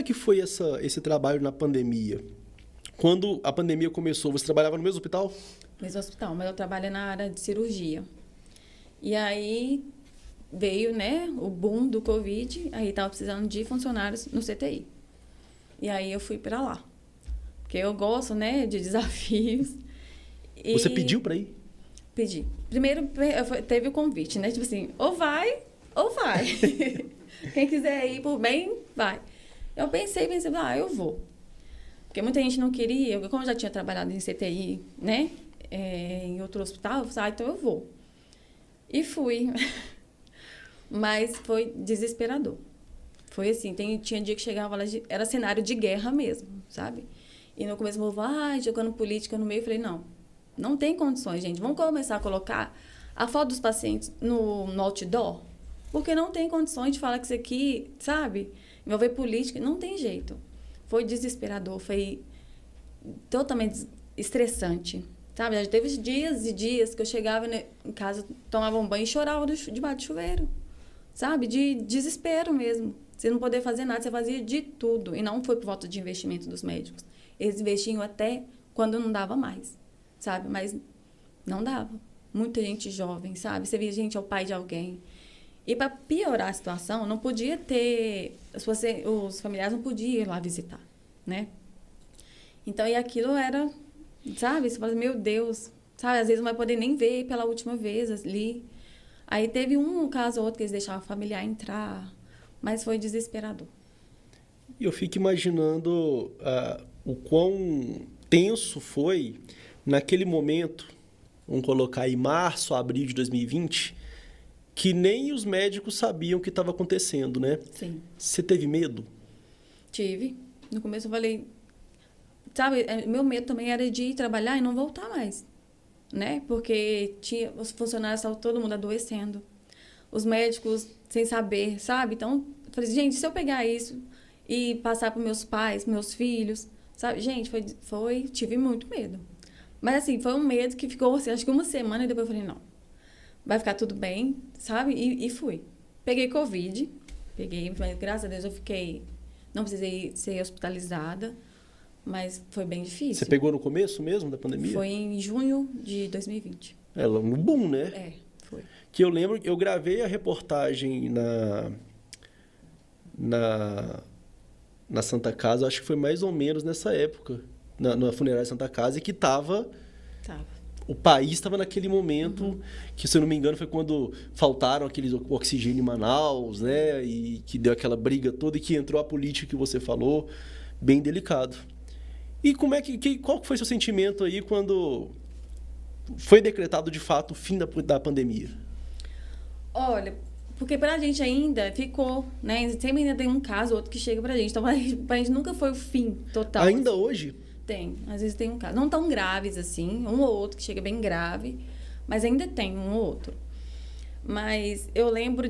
é que foi esse trabalho na pandemia? Quando a pandemia começou, você trabalhava no mesmo hospital? Mesmo hospital, mas eu trabalho na área de cirurgia. E aí veio, né, o boom do Covid, aí estava precisando de funcionários no CTI. E aí eu fui para lá. Porque eu gosto, né, de desafios. Você pediu para ir? Pedi. Primeiro teve o convite, né? Tipo assim, ou vai, ou vai. Quem quiser ir por bem, vai. Eu pensei, eu vou. Porque muita gente não queria, como eu já tinha trabalhado em CTI, né? Em outro hospital, eu falei, então eu vou. E fui. Mas foi desesperador. Foi assim, tinha dia que chegava lá, era cenário de guerra mesmo, sabe? E no começo eu falava, jogando política no meio, eu falei, não tem condições, gente. Vamos começar a colocar a foto dos pacientes no outdoor? Porque não tem condições de falar que isso aqui, sabe? Envolver política, não tem jeito. Foi desesperador, foi totalmente estressante, sabe? Já teve dias e dias que eu chegava em casa, tomava um banho e chorava debaixo do chuveiro, sabe? De desespero mesmo. Você não poder fazer nada, você fazia de tudo. E não foi por volta de investimento dos médicos. Eles investiam até quando não dava mais, sabe? Mas não dava. Muita gente jovem, sabe? Você via gente, é o pai de alguém. E para piorar a situação, não podia ter... Os familiares não podiam ir lá visitar, né? Então, e aquilo era... Sabe? Você fala, meu Deus. Sabe? Às vezes não vai poder nem ver pela última vez ali. Aí teve um caso ou outro que eles deixavam o familiar entrar. Mas foi desesperador. E eu fico imaginando o quão tenso foi naquele momento, vamos colocar aí março, abril de 2020, que nem os médicos sabiam o que estava acontecendo, né? Sim. Você teve medo? Tive. No começo eu falei... Sabe, meu medo também era de ir trabalhar e não voltar mais, né? Porque os funcionários estavam todo mundo adoecendo. Os médicos sem saber, sabe? Então, eu falei, gente, se eu pegar isso e passar para meus pais, meus filhos, sabe? Gente, tive muito medo. Mas, assim, foi um medo que ficou, assim, acho que uma semana e depois eu falei, não, vai ficar tudo bem, sabe? E fui. Peguei Covid, mas graças a Deus eu não precisei ser hospitalizada, mas foi bem difícil. Você pegou no começo mesmo da pandemia? Foi em junho de 2020. No boom, né? Foi. Que eu lembro, eu gravei a reportagem na Santa Casa, acho que foi mais ou menos nessa época, na funerária Santa Casa, e que o país estava naquele momento, que, se eu não me engano, foi quando faltaram aqueles oxigênio em Manaus, né? E que deu aquela briga toda e que entrou a política que você falou, bem delicado. E qual foi seu sentimento aí quando foi decretado de fato o fim da pandemia? Olha, porque pra gente ainda ficou, né? Sempre ainda tem um caso ou outro que chega pra gente. Então, pra gente nunca foi o fim total. Ainda assim. hoje? Tem. Às vezes tem um caso. Não tão graves assim, um ou outro que chega bem grave, mas ainda tem um ou outro. Mas eu lembro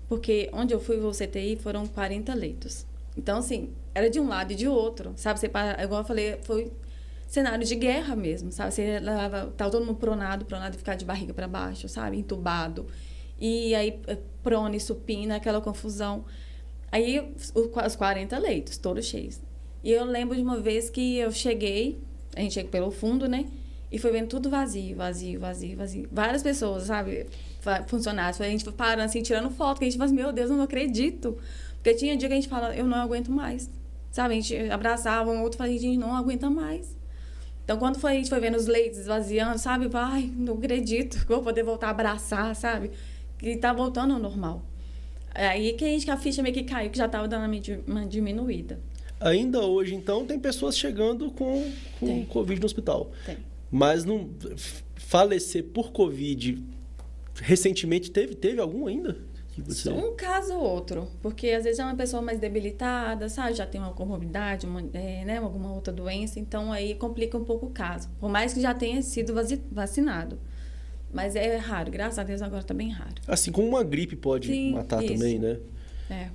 porque onde eu fui o CTI foram 40 leitos. Então, assim, era de um lado e de outro, sabe? Igual eu falei, foi cenário de guerra mesmo, sabe? Você tava todo mundo pronado e ficar de barriga para baixo, sabe? Entubado. E aí, prona e supina, aquela confusão. Aí, os 40 leitos, todos cheios. E eu lembro de uma vez que a gente chega pelo fundo, né? E foi vendo tudo vazio. Várias pessoas, sabe? Funcionários. A gente parando assim, tirando foto, que a gente fala, meu Deus, eu não acredito. Porque tinha dia que a gente fala, eu não aguento mais. Sabe? A gente abraçava um outro e falava, a gente não aguenta mais. Então, quando a gente foi vendo os leitos esvaziando, sabe? Não acredito que eu vou poder voltar a abraçar, sabe? Que tá voltando ao normal. Aí que a ficha meio que caiu, que já tava dando uma diminuída. Ainda hoje, então, tem pessoas chegando com Covid no hospital. Tem. Mas não falecer por Covid recentemente teve algum ainda? Um caso ou outro, porque às vezes é uma pessoa mais debilitada, sabe? Já tem uma comorbidade, né? Alguma outra doença, então aí complica um pouco o caso. Por mais que já tenha sido vacinado. Mas é raro, graças a Deus agora tá bem raro. Assim como uma gripe pode matar isso. também, né? É.